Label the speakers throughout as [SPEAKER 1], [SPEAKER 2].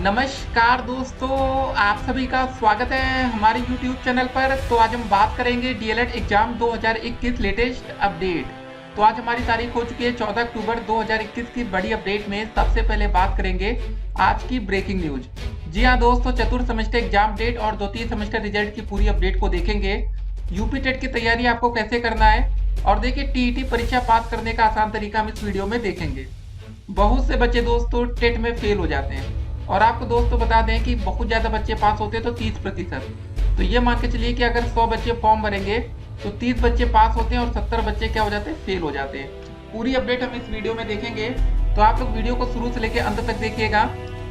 [SPEAKER 1] नमस्कार दोस्तों, आप सभी का स्वागत है हमारे YouTube चैनल पर। तो आज हम बात करेंगे डीएलएड एग्जाम 2021 लेटेस्ट अपडेट। तो आज हमारी तारीख हो चुकी है 14 अक्टूबर 2021 की बड़ी अपडेट में सबसे पहले बात करेंगे आज की ब्रेकिंग न्यूज। जी हाँ दोस्तों, चतुर्थ सेमेस्टर एग्जाम डेट और द्वितीय सेमेस्टर रिजल्ट की पूरी अपडेट को देखेंगे। यूपी टेट की तैयारी आपको कैसे करना है और देखिए टीईटी परीक्षा पास करने का आसान तरीका हम इस वीडियो में देखेंगे। बहुत से बच्चे दोस्तों टेट में फेल हो जाते हैं और आपको दोस्तों बता दें कि बहुत ज़्यादा बच्चे पास होते हैं तो 30%। तो ये मान के चलिए कि अगर 100 बच्चे फॉर्म भरेंगे तो 30 बच्चे पास होते हैं और 70 बच्चे क्या हो जाते हैं, फेल हो जाते हैं। पूरी अपडेट हम इस वीडियो में देखेंगे, तो आप लोग वीडियो को शुरू से लेकर अंत तक देखिएगा।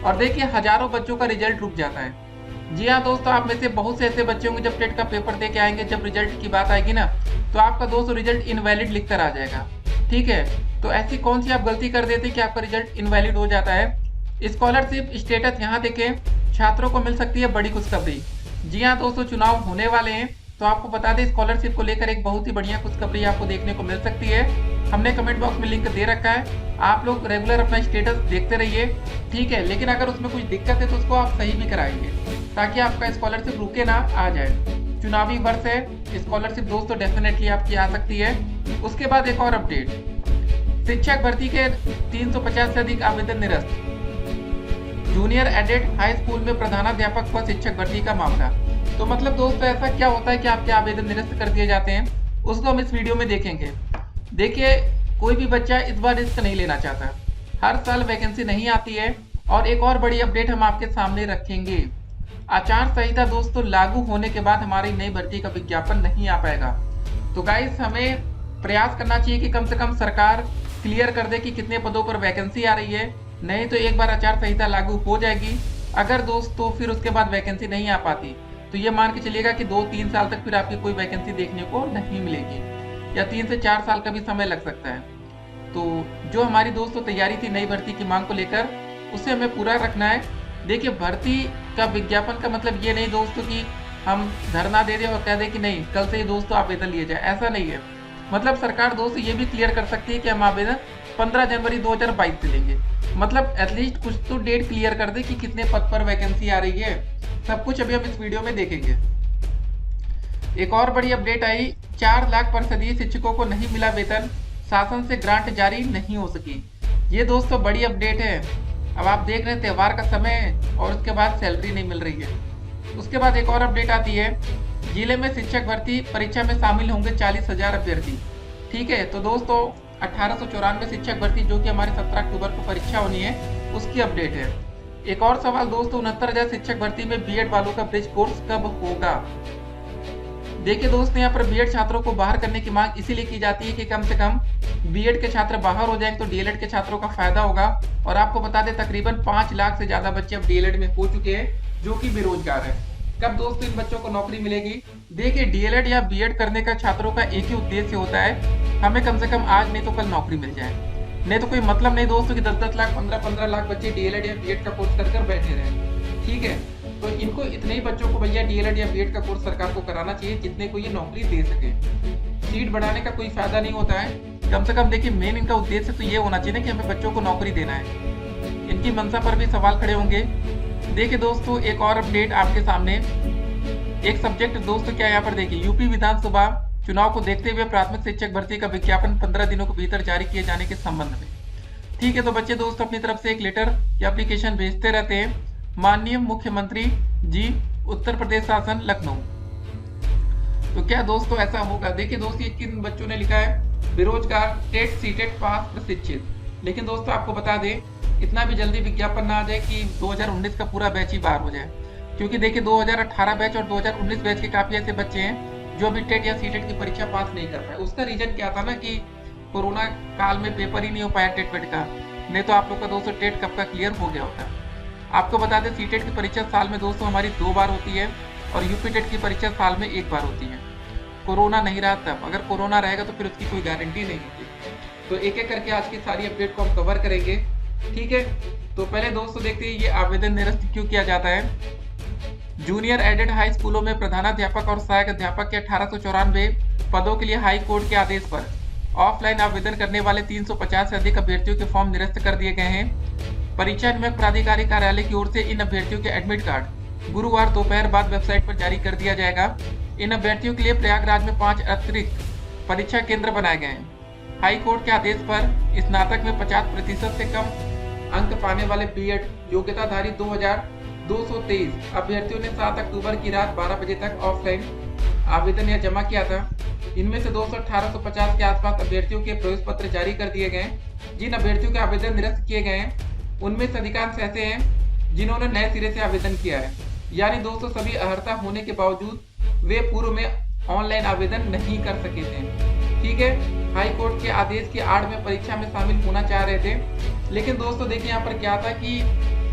[SPEAKER 1] और देखिए हजारों बच्चों का रिजल्ट रुक जाता है। जी हाँ दोस्तों, आप में से बहुत से ऐसे बच्चे होंगे जब टेट का पेपर दे के आएंगे, जब रिजल्ट की बात आएगी ना, तो आपका दोस्तों रिजल्ट इनवैलिड लिख कर आ जाएगा। ठीक है, तो ऐसी कौन सी आप गलती कर देते कि आपका रिजल्ट इनवैलिड हो जाता है। स्कॉलरशिप स्टेटस यहाँ देखें, छात्रों को मिल सकती है बड़ी खुशखबरी। जी हाँ दोस्तों, चुनाव होने वाले हैं तो आपको बता दें स्कॉलरशिप को लेकर एक बहुत ही बढ़िया खुशखबरी आपको देखने को मिल सकती है। हमने कमेंट बॉक्स में लिंक दे रखा है, आप लोग रेगुलर अपना स्टेटस देखते रहिए। ठीक है, लेकिन अगर उसमें कुछ दिक्कत है तो उसको आप सही भी कराएंगे ताकि आपका स्कॉलरशिप रुके ना, आ जाए। चुनावी वर्ष है, स्कॉलरशिप दोस्तों डेफिनेटली आपकी आ सकती है। उसके बाद एक और अपडेट, शिक्षक भर्ती के 350 से अधिक आवेदन निरस्त। जूनियर एडेड हाई स्कूल में प्रधानाध्यापक व शिक्षक भर्ती का मामला। तो मतलब दोस्तों ऐसा क्या होता है कि आपके आवेदन निरस्त कर दिए जाते हैं, उसको हम इस वीडियो में देखेंगे। देखिए कोई भी बच्चा इस बार रिस्क नहीं लेना चाहता, हर साल वैकेंसी नहीं आती है। और एक और बड़ी अपडेट हम आपके सामने रखेंगे, आचार संहिता दोस्तों लागू होने के बाद हमारी नई भर्ती का विज्ञापन नहीं आ पाएगा। तो गाइस हमें प्रयास करना चाहिए कि कम से कम सरकार क्लियर कर दे कि कितने पदों पर वैकेंसी आ रही है, नहीं तो एक बार आचार संहिता लागू हो जाएगी। अगर दोस्तों फिर उसके बाद वैकेंसी नहीं आ पाती तो ये मान के चलिएगा कि 2-3 साल तक फिर आपकी कोई वैकेंसी देखने को नहीं मिलेगी, या 3 से 4 साल का भी समय लग सकता है। तो जो हमारी दोस्तों तैयारी थी नई भर्ती की मांग को लेकर, उसे हमें पूरा रखना है। देखिए भर्ती का विज्ञापन का मतलब ये नहीं दोस्तों कि हम धरना दे दें और कह दें कि नहीं कल से ही दोस्तों आवेदन लिए जाए, ऐसा नहीं है। मतलब सरकार दोस्तों ये भी क्लियर कर सकती है कि हम आवेदन 15 जनवरी 2022 से लेंगे। मतलब एटलीस्ट कुछ तो डेट क्लियर कर दे कि कितने पद पर वैकेंसी आ रही है। सब कुछ अभी हम इस वीडियो में देखेंगे। एक और बड़ी अपडेट आई, 4 लाख परिषदीय शिक्षकों को नहीं मिला वेतन, शासन से ग्रांट जारी नहीं हो सकी। ये दोस्तों बड़ी अपडेट है। अब आप देख रहे हैं त्योहार का समय है और उसके बाद सैलरी नहीं मिल रही है। उसके बाद एक और अपडेट आती है, जिले में शिक्षक भर्ती परीक्षा में शामिल होंगे 40,000 अभ्यर्थी। ठीक है, तो दोस्तों 1894 शिक्षक भर्ती जो कि हमारे 17 अक्टूबर को परीक्षा होनी है, उसकी अपडेट है। एक और सवाल दोस्तों, 69,000 शिक्षक भर्ती में बीएड वालों का ब्रिज कोर्स कब होगा। देखिए दोस्तों यहाँ पर बीएड छात्रों को बाहर करने की मांग इसीलिए की जाती है कि कम से कम बीएड के छात्र बाहर हो जाएंगे तो डीएलएड के छात्रों का फायदा होगा। और आपको बता दें तकरीबन 5 लाख से ज्यादा बच्चे अब डीएलएड में हो चुके हैं जो कि बेरोजगार है। कब दोस्तों इन बच्चों को नौकरी मिलेगी। देखिए डीएलएड या बीएड करने का छात्रों का एक ही उद्देश्य होता है, हमें कम से कम आज नहीं तो कल नौकरी मिल जाए। नहीं तो कोई मतलब नहीं दोस्तों कि 10-10 लाख 15-15 लाख बच्चे डीएलएड या बीएड का कोर्स कर बैठे रहे। ठीक है, तो इनको इतने ही बच्चों को भैया डीएलएड या बीएड का कोर्स सरकार को कराना चाहिए जितने को ये नौकरी दे सके। सीट बढ़ाने का कोई फायदा नहीं होता है, कम से कम देखिए मेन इनका उद्देश्य तो ये होना चाहिए ना कि हमें बच्चों को नौकरी देना है। इनकी मंशा पर भी सवाल खड़े होंगे। देखिए दोस्तों एक और अपडेट आपके सामने, एक सब्जेक्ट दोस्तों क्या यहाँ पर देखिए, यूपी विधानसभा चुनाव को देखते हुए प्राथमिक शिक्षक भर्ती का विज्ञापन 15 दिनों के भीतर जारी किए जाने के संबंध में। ठीक है, तो बच्चे दोस्तों अपनी तरफ से एक लेटर या एप्लीकेशन भेजते रहते हैं। माननीय मुख्यमंत्री जी, उत्तर प्रदेश शासन लखनऊ। तो क्या दोस्तों ऐसा होगा। देखिए दोस्तों ये किन बच्चों ने लिखा है, बेरोजगार, टेट सीटेट पास प्रशिक्षित। लेकिन दोस्तों आपको बता दें इतना भी जल्दी विज्ञापन ना आ जाए कि 2019 का पूरा बैच ही बाहर हो जाए, क्योंकि देखिए 2018 बैच और 2019 बैच के काफी ऐसे बच्चे हैं जो अभी टेट या सीटेट की परीक्षा पास नहीं कर पाए। उसका रीजन क्या था ना कि कोरोना काल में पेपर ही नहीं हो पाया टेट वेट का, नहीं तो आप लोग का दोस्तों टेट कब का क्लियर हो गया होता। आपको बता दें सीटेट की परीक्षा साल में दोस्तों हमारी 2 बार होती है और यूपी टेट की परीक्षा साल में 1 बार होती है। कोरोना नहीं रहा तब, अगर कोरोना रहेगा तो फिर उसकी कोई गारंटी नहीं होती। तो एक एक करके आज की सारी अपडेट को हम कवर करेंगे। ठीक है, तो पहले दोस्तों देखते हैं ये आवेदन निरस्त क्यों किया जाता है। जूनियर एडेड हाई स्कूलों में प्रधानाध्यापक और सहायक अध्यापक के 1894 पदों के लिए हाई कोर्ट के आदेश पर ऑफलाइन आवेदन करने वाले 350 से अधिक अभ्यर्थियों के फॉर्म निरस्त कर दिए गए हैं। परीक्षा नियमक प्राधिकारी कार्यालय की ओर से इन अभ्यर्थियों के एडमिट कार्ड गुरुवार दोपहर बाद वेबसाइट पर जारी कर दिया जाएगा। इन अभ्यर्थियों के लिए प्रयागराज में 5 अतिरिक्त परीक्षा केंद्र बनाए गए हैं। हाई कोर्ट के आदेश पर स्नातक में 50% से कम अंक पाने वाले बीएड योग्यताधारी 2223 अभ्यर्थियों ने 7 अक्टूबर की रात 12 बजे तक ऑफलाइन आवेदन या जमा किया था। इनमें से 1850 के आसपास अभ्यर्थियों के प्रवेश पत्र जारी कर दिए गए। जिन अभ्यर्थियों के आवेदन निरस्त किए गए हैं उनमें से अधिकांश ऐसे हैं जिन्होंने नए सिरे से आवेदन किया है, यानी दोस्तों सभी अर्हता होने के बावजूद वे पूर्व में ऑनलाइन आवेदन नहीं कर सके थे। ठीक है, हाई कोर्ट के आदेश की आड़ में परीक्षा में शामिल होना चाह रहे थे, लेकिन दोस्तों देखिए यहाँ पर क्या था कि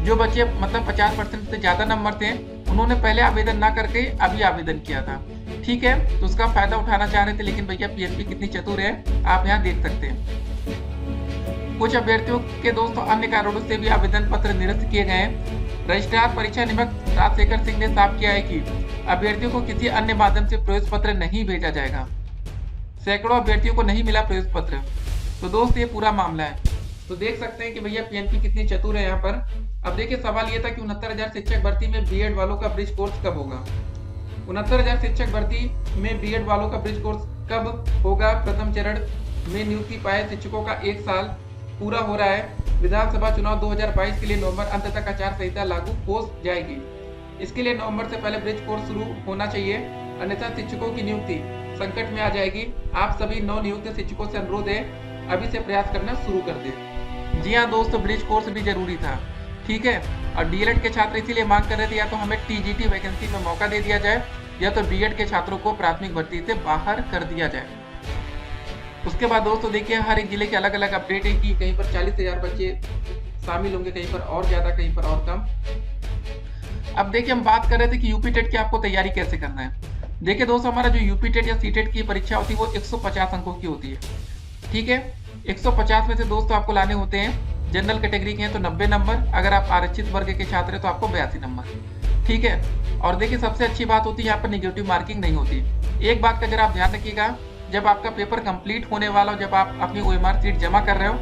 [SPEAKER 1] जो बच्चे मतलब 50% से ज्यादा नंबर थे उन्होंने पहले आवेदन ना करके अभी आवेदन किया था। ठीक है, तो उसका फायदा उठाना चाह रहे थे, लेकिन भैया पीएनपी कितनी चतुर है आप यहाँ देख सकते हैं। कुछ अभ्यर्थियों के दोस्तों अन्य कारणों से भी आवेदन पत्र निरस्त किए गए हैं। रजिस्ट्रार परीक्षा नियमक राजशेखर सिंह ने साफ किया है कि अभ्यर्थियों को किसी अन्य माध्यम से प्रवेश पत्र नहीं भेजा जाएगा। सैकड़ों अभ्यर्थियों को नहीं मिला प्रवेश पत्र, तो दोस्त ये पूरा मामला है। तो देख सकते हैं कि भैया पीएनपी कितनी चतुर है यहाँ पर। अब देखिए सवाल ये था कि 69,000 शिक्षक भर्ती में बीएड वालों का ब्रिज कोर्स कब होगा। 69,000 शिक्षक भर्ती में बीएड वालों का ब्रिज कोर्स कब होगा। प्रथम चरण में नियुक्ति पाए शिक्षकों का 1 साल पूरा हो रहा है। विधानसभा चुनाव 2022 के लिए नवंबर अंत तक आचार संहिता लागू हो जाएगी। इसके लिए नवंबर से पहले ब्रिज कोर्स शुरू होना चाहिए, अन्यथा शिक्षकों की नियुक्ति संकट में आ जाएगी। आप सभी नवनियुक्त शिक्षकों से अनुरोध है अभी से प्रयास करना शुरू कर दे। जी हाँ दोस्तों, ब्रिज कोर्स भी जरूरी था। ठीक है, और डीएलएड के छात्र इसीलिए मांग कर रहे थे या तो हमें टीजीटी वैकेंसी में मौका दे दिया जाए या तो बीएड के छात्रों को प्राथमिक भर्ती से बाहर कर दिया जाए। उसके बाद दोस्तों देखिए हर एक जिले के अलग अलग अपडेट है कि कहीं पर 40,000 बच्चे शामिल होंगे, कहीं पर और ज्यादा, कहीं पर और कम। अब देखिए हम बात कर रहे थे कि यूपी टेट की आपको तैयारी कैसे करना है। देखिए दोस्तों हमारा जो यूपी टेट या सीटेट की परीक्षा होती है वो 150 अंकों की होती है। ठीक है, 150 में से दोस्तों आपको लाने होते हैं, जनरल कैटेगरी के हैं तो 90 नंबर, अगर आप आरक्षित वर्ग के छात्र हैं तो आपको 82 नंबर। ठीक है, और देखिए सबसे अच्छी बात होती है यहाँ पर निगेटिव मार्किंग नहीं होती। एक बात का अगर आप ध्यान रखिएगा, जब आपका पेपर कंप्लीट होने वाला हो, जब आप अपनी ओएमआर सीट जमा कर रहे हो,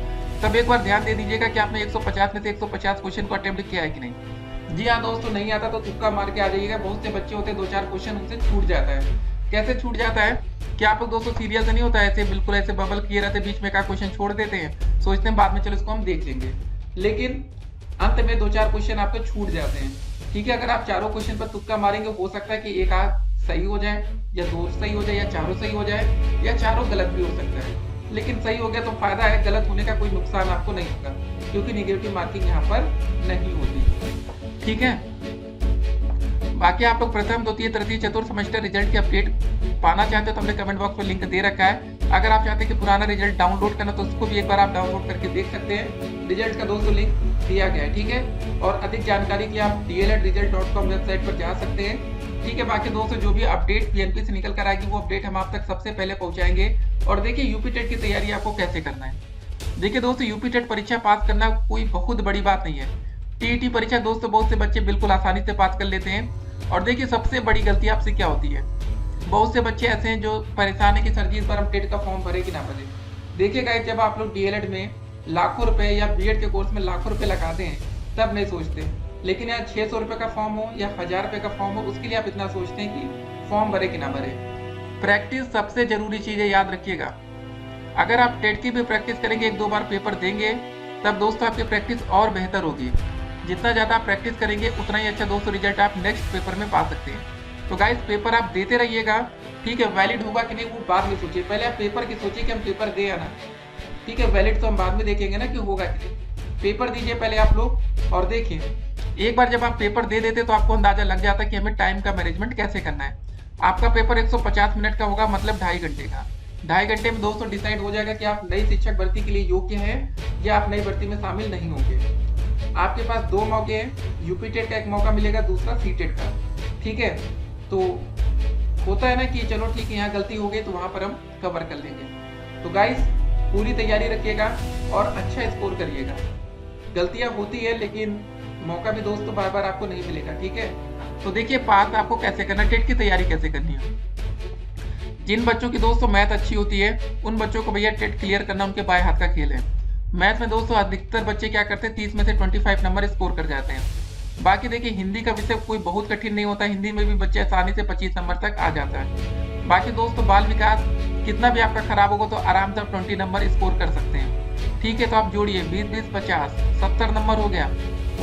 [SPEAKER 1] तब एक बार ध्यान दे दीजिएगा कि आपने 150 में से 150 क्वेश्चन को अटेम्प्ट किया है कि नहीं। जी हाँ दोस्तों, नहीं आता तो तुक्का मार के आ जाइएगा। बहुत से बच्चे होते हैं 2-4 क्वेश्चन उनसे छूट जाता है। कैसे छूट जाता है कि आप लोग दोस्तों सीरियल से नहीं होता है, ऐसे बिल्कुल ऐसे बबल किए रहते, बीच में का क्वेश्चन छोड़ देते हैं, सोचते हैं बाद में चलो इसको हम देख लेंगे, लेकिन अंत में 2-4 क्वेश्चन आपके छूट जाते हैं। ठीक है, अगर आप चारों क्वेश्चन पर तुक्का मारेंगे हो सकता है कि एक आध सही हो जाए या 2 सही हो जाए या चारों सही हो जाए या चारों गलत भी हो सकता है। लेकिन सही हो गया तो फायदा है, गलत होने का कोई नुकसान आपको नहीं होगा क्योंकि निगेटिव मार्किंग यहाँ पर नहीं होती। ठीक है, बाकी आप लोग प्रथम, द्वितीय, तृतीय, चतुर्थ सेमेस्टर रिजल्ट की अपडेट पाना चाहते हो तो हमने कमेंट बॉक्स में लिंक दे रखा है। अगर आप चाहते हैं कि पुराना रिजल्ट डाउनलोड करना तो उसको भी एक बार आप डाउनलोड करके देख सकते हैं। रिजल्ट का दोस्तों लिंक दिया गया है। ठीक है, और अधिक जानकारी के लिए आप dledresult.com वेबसाइट पर जा सकते हैं। ठीक है, बाकी दोस्तों जो भी अपडेट पीएनपी से निकल कर आएगी वो अपडेट हम आप तक सबसे पहले पहुंचाएंगे। और देखिए यूपी टेट की तैयारी आपको कैसे करना है। देखिए दोस्तों यूपी टेट परीक्षा पास करना कोई बहुत बड़ी बात नहीं है। टीईटी परीक्षा दोस्तों बहुत से बच्चे बिल्कुल आसानी से पास कर लेते हैं। और देखिए सबसे बड़ी गलती आपसे क्या होती है, बहुत से बच्चे ऐसे हैं जो परेशान है कि सर जी इस बार हम टेट का फॉर्म भरे कि ना भरे। देखिए गाइस, जब आप लोग डीएलएड में लाखों रुपए या बीएड के कोर्स में लाखों रुपए लगाते हैं तब नहीं सोचते, लेकिन यहाँ 600 रुपए का फॉर्म हो या 1000 रुपए का फॉर्म हो उसके लिए आप इतना सोचते हैं कि फॉर्म भरे कि ना भरे। प्रैक्टिस सबसे जरूरी चीज है, याद रखिएगा। अगर आप टेट की भी प्रैक्टिस करेंगे, 1-2 बार पेपर देंगे, तब दोस्तों आपकी प्रैक्टिस और बेहतर होगी। जितना ज्यादा आप प्रैक्टिस करेंगे उतना ही अच्छा दोस्तों रिजल्ट आप नेक्स्ट पेपर में पा सकते हैं। तो गाइस पेपर आप देते रहिएगा। ठीक है, वैलिड होगा कि नहीं वो बाद में सोचिए, पहले आप पेपर की सोचिए कि हम पेपर दे या ना। ठीक है, वैलिड तो हम बाद में देखेंगे ना कि होगा कि नहीं। पेपर दीजिए पहले आप लोग और देखिए। एक बार जब आप पेपर दे देते तो आपको अंदाजा लग जाता कि हमें टाइम का मैनेजमेंट कैसे करना है। आपका पेपर 150 मिनट का होगा, मतलब 2.5 घंटे का। 2.5 घंटे में दोस्तों डिसाइड हो जाएगा कि आप नई शिक्षक भर्ती के लिए योग्य हैं या आप नई भर्ती में शामिल नहीं होंगे। आपके पास 2 मौके हैं, यूपी टेट का एक मौका मिलेगा, दूसरा सीटेट का। ठीक है, तो होता है ना कि चलो ठीक है यहाँ गलती हो गई तो वहां पर हम कवर कर लेंगे। तो गाइस पूरी तैयारी रखिएगा और अच्छा स्कोर करिएगा। गलतियां होती है लेकिन मौका भी दोस्तों बार बार आपको नहीं मिलेगा। ठीक है, तो देखिए पास आपको कैसे करना, टेट की तैयारी कैसे करनी है। जिन बच्चों की दोस्तों मैथ अच्छी होती है उन बच्चों को भैया टेट क्लियर करना उनके बाएं हाथ का खेल है। मैथ में दोस्तों अधिकतर बच्चे क्या करते हैं, 30 में से 25 नंबर स्कोर कर जाते हैं। बाकी देखिए हिंदी का विषय कोई बहुत कठिन नहीं होता, हिंदी में भी बच्चे आसानी से 25 नंबर तक आ जाता है। बाकी दोस्तों बाल विकास कितना भी आपका खराब होगा तो आराम से आप 20 नंबर स्कोर कर सकते हैं। ठीक है, तो आप जोड़िए 20 20 50 70 नंबर हो गया।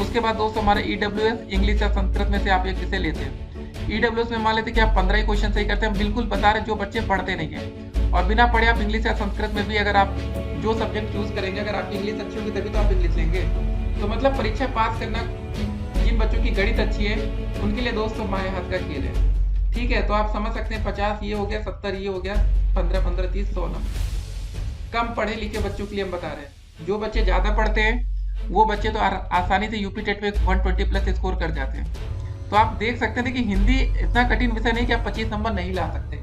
[SPEAKER 1] उसके बाद दोस्तों हमारे EWS इंग्लिश या संस्कृत में से आप एक विषय लेते हैं। EWS में मान लेते कि आप 15 ही क्वेश्चन सही करते हैं। हम बिल्कुल बता रहे जो बच्चे पढ़ते नहीं है, और बिना पढ़े आप इंग्लिश या संस्कृत में भी अगर आप जो सब्जेक्ट चूज करेंगे, अगर आपकी इंग्लिश अच्छी होगी तभी तो आप इंग्लिश लेंगे। तो मतलब परीक्षा पास करना, जिन बच्चों की गणित अच्छी है उनके लिए दोस्तों बाएं हाथ का खेल है। ठीक है, तो आप समझ सकते हैं 50 ये हो गया, 70 ये हो गया, 15 15 30 100 नंबर। कम पढ़े लिखे बच्चों के लिए हम बता रहे हैं। जो बच्चे ज्यादा पढ़ते हैं वो बच्चे तो आसानी से यूपी टेट में 120 प्लस स्कोर कर जाते हैं। तो आप देख सकते हैं कि हिंदी इतना कठिन विषय नहीं कि आप 25 नंबर नहीं ला सकते।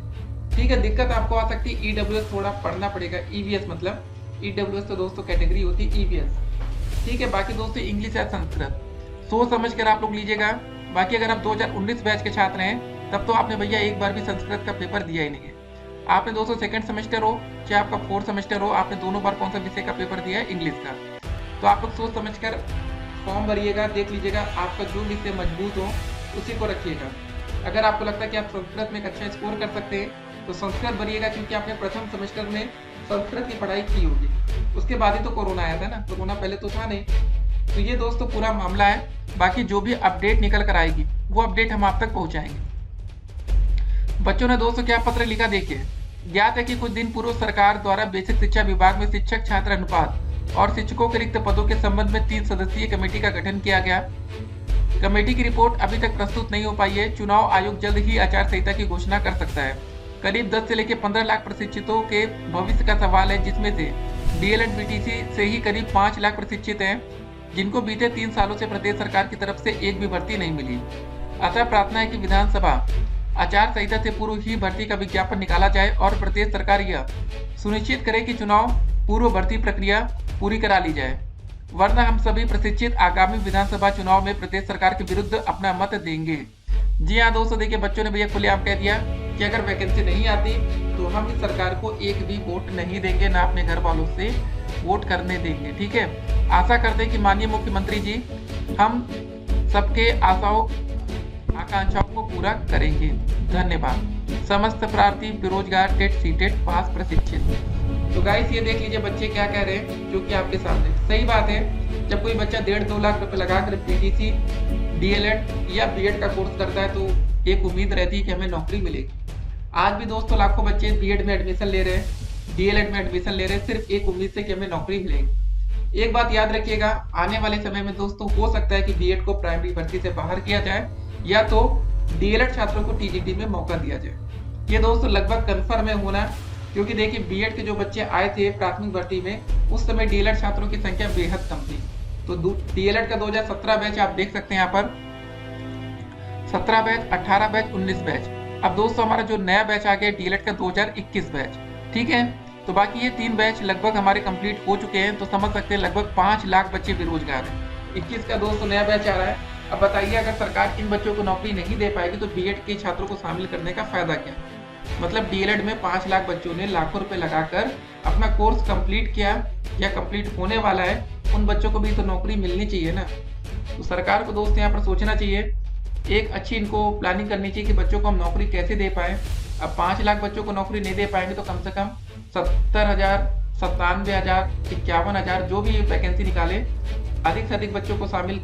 [SPEAKER 1] ठीक है, दिक्कत आपको आ सकती है EWS थोड़ा पढ़ना पड़ेगा। EVS मतलब EWS तो दोस्तों कैटेगरी होती है EVS। ठीक है, बाकी दोस्तों इंग्लिश या संस्कृत सोच समझ कर आप लोग लीजिएगा। बाकी अगर आप 2019 बैच के छात्र हैं तब तो आपने भैया एक बार भी संस्कृत का पेपर दिया ही नहीं है। आपने दोस्तों सेकंड सेमेस्टर हो चाहे आपका 4th सेमेस्टर हो, आपने दोनों बार कौन सा विषय का पेपर दिया है, इंग्लिश का। तो आप लोग सोच समझ कर फॉर्म भरिएगा, देख लीजिएगा आपका जो विषय मजबूत हो उसी को रखिएगा। अगर आपको लगता है कि आप संस्कृत में एक अच्छा स्कोर कर सकते हैं तो संस्कृत भरिएगा, क्योंकि आपने प्रथम सेमेस्टर में संस्कृत की पढ़ाई की होगी। उसके बाद ही तो कोरोना आया था ना, कोरोना पहले तो था नहीं। तो ये दोस्तों पूरा मामला है। बाकी जो भी अपडेट निकल कर आएगी वो अपडेट हम आप तक पहुंचाएंगे। बच्चों ने दोस्तों क्या पत्र लिखा देखिए। ज्ञात है कि कुछ दिन पूर्व सरकार द्वारा बेसिक शिक्षा विभाग में शिक्षक छात्र अनुपात और शिक्षकों के रिक्त पदों के संबंध में 3 सदस्यीय कमेटी का गठन किया गया। कमेटी की रिपोर्ट अभी तक प्रस्तुत नहीं हो पाई है। चुनाव आयोग जल्द ही आचार संहिता की घोषणा कर सकता है। करीब 10 से लेकर 15 लाख प्रशिक्षितों के भविष्य का सवाल है, जिसमें से DLED BTC से ही करीब 5 लाख प्रशिक्षित हैं, जिनको बीते 3 सालों से प्रदेश सरकार की तरफ से एक भी भर्ती नहीं मिली। अतः प्रार्थना है कि विधानसभा आचार संहिता से पूर्व ही भर्ती का विज्ञापन निकाला जाए और प्रदेश सरकार यह सुनिश्चित करे कि चुनाव पूर्व भर्ती प्रक्रिया पूरी करा ली जाए, वरना हम सभी प्रशिक्षित आगामी विधानसभा चुनाव में प्रदेश सरकार के विरुद्ध अपना मत देंगे। जी हाँ दोस्तों, देखिए बच्चों ने भैया खुलेआम कह दिया कि अगर वैकेंसी नहीं आती तो हम इस सरकार को एक भी वोट नहीं देंगे, ना अपने घर वालों से वोट करने देंगे। ठीक है, आशा करते हैं कि माननीय मुख्यमंत्री जी हम सबके आशाओं आकांक्षाओं को पूरा करेंगे। धन्यवाद। समस्त प्रार्थी बेरोजगार टेट सीटेट पास प्रशिक्षित। तो गाइस ये देख लीजिए बच्चे क्या कह रहे हैं, जो कि आपके सामने सही बात है। जब कोई बच्चा 1.5-2 लाख रुपए लगाकर BTC DLED या BEd का कोर्स करता है तो एक उम्मीद रहती है कि हमें नौकरी मिलेगी। आज भी दोस्तों लाखों बच्चे BEd में एडमिशन ले रहे हैं, DLED में एडमिशन ले रहे हैं, सिर्फ एक उम्मीद से कि हमें नौकरी मिलेगी। एक बात याद रखिएगा, आने वाले समय में दोस्तों हो सकता है कि BEd को प्राइमरी भर्ती से बाहर किया जाए या तो DLED छात्रों को TGT में मौका दिया जाए। ये दोस्तों लगभग कन्फर्म है होना, क्योंकि देखिए BEd के जो बच्चे आए थे प्राथमिक भर्ती में उस समय DLED छात्रों की संख्या बेहद कम थी। तो DLED का 2017 बैच आप देख सकते हैं यहाँ पर 17 बैच, 18 बैच, 19 बैच। अब दोस्तों हमारा जो नया बैच आ गया DLED का 2021 बैच। ठीक है, तो बाकी ये 3 बैच लगभग हमारे कंप्लीट हो चुके हैं। तो समझ सकते हैं लगभग 5 लाख बच्चे बेरोजगार हैं। 21 का दोस्तों नया बैच आ रहा है। अब बताइए अगर सरकार इन बच्चों को नौकरी नहीं दे पाएगी तो BEd के छात्रों को शामिल करने का फायदा क्या? मतलब DLED में 5 लाख बच्चों ने लाखों रुपए लगाकर अपना कोर्स कंप्लीट किया या कंप्लीट होने वाला है, उन बच्चों को भी तो नौकरी मिलनी चाहिए ना। तो सरकार को दोस्त यहाँ पर सोचना चाहिए, एक अच्छी इनको प्लानिंग करनी चाहिए कि बच्चों को हम नौकरी कैसे दे पाए। अब 5 लाख बच्चों को नौकरी नहीं दे पाएंगे तो कम से कम 70,000, 97,000, 51,000 जो भी वैकेंसी निकाले, अधिक से अधिक बच्चों को शामिल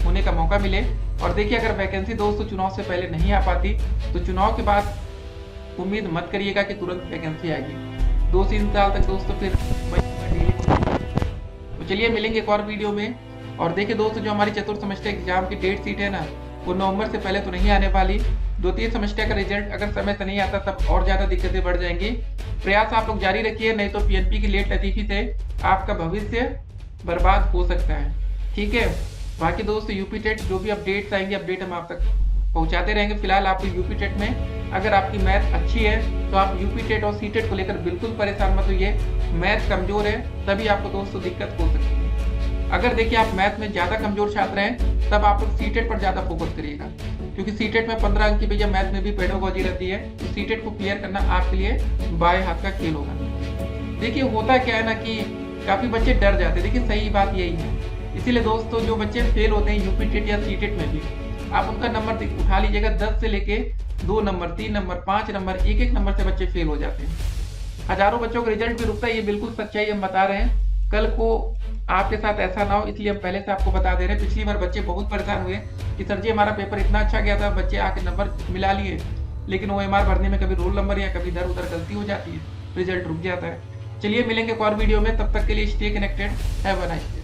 [SPEAKER 1] होने का मौका मिले। और देखिए अगर वैकेंसी दोस्तों चुनाव से पहले नहीं आ पाती तो चुनाव के बाद उम्मीद मत करिएगा कि तुरंत वैकेंसी आएगी। 2-3 साल तक दोस्तों फिर तो चलिए मिलेंगे एक और वीडियो में। और देखिए दोस्तों जो हमारी चतुर्थ सेमेस्टर एग्जाम की डेट शीट है ना, वो नवंबर से पहले तो नहीं आने वाली। 2-3 सेमेस्टर का रिजल्ट अगर समय से नहीं आता तब और ज्यादा दिक्कतें बढ़ जाएंगी। प्रयास आप लोग जारी रखिए, नहीं तो PNP की लेट लतीफी से आपका भविष्य बर्बाद हो सकता है। ठीक है, बाकी दोस्तों यूपी टेट जो भी अपडेट्स आएंगे अपडेट हम आप तक पहुंचाते रहेंगे। फिलहाल आपको यूपी टेट में अगर आपकी मैथ अच्छी है तो आप यूपी टेट और सीटेट को लेकर बिल्कुल परेशान मत होइए। मैथ कमजोर है तभी आपको दोस्तों दिक्कत हो सकती है। अगर देखिए आप मैथ में ज्यादा कमजोर छात्र हैं तब आप लोग सीटेट पर ज्यादा फोकस करिएगा, क्योंकि सीटेट में 15 अंक की भैया मैथ में भी पेडागोजी रहती है। तो सीटेट को क्लियर करना आपके लिए बाएं हाथ का खेल होगा। देखिए होता क्या है ना कि काफ़ी बच्चे डर जाते हैं। देखिए सही बात यही है। इसीलिए दोस्तों जो बच्चे फेल होते हैं यूपी टेट या सीटेट में भी, आप उनका नंबर उठा लीजिएगा। 10 से लेके 2 नंबर, 3 नंबर, 5 नंबर, एक नंबर से बच्चे फेल हो जाते हैं। हजारों बच्चों का रिजल्ट भी रुकता है, ये बिल्कुल सच्चाई हम बता रहे हैं। कल को आपके साथ ऐसा ना हो, इसलिए हम पहले से आपको बता दे रहे हैं। पिछली बार बच्चे बहुत परेशान हुए कि सर जी हमारा पेपर इतना अच्छा गया था, बच्चे आके नंबर मिला लिए, लेकिन OMR भरने में कभी रोल नंबर या कभी इधर उधर गलती हो जाती है, रिजल्ट रुक जाता है। चलिए मिलेंगे एक और वीडियो में, तब तक के लिए stay connected, have a nice day.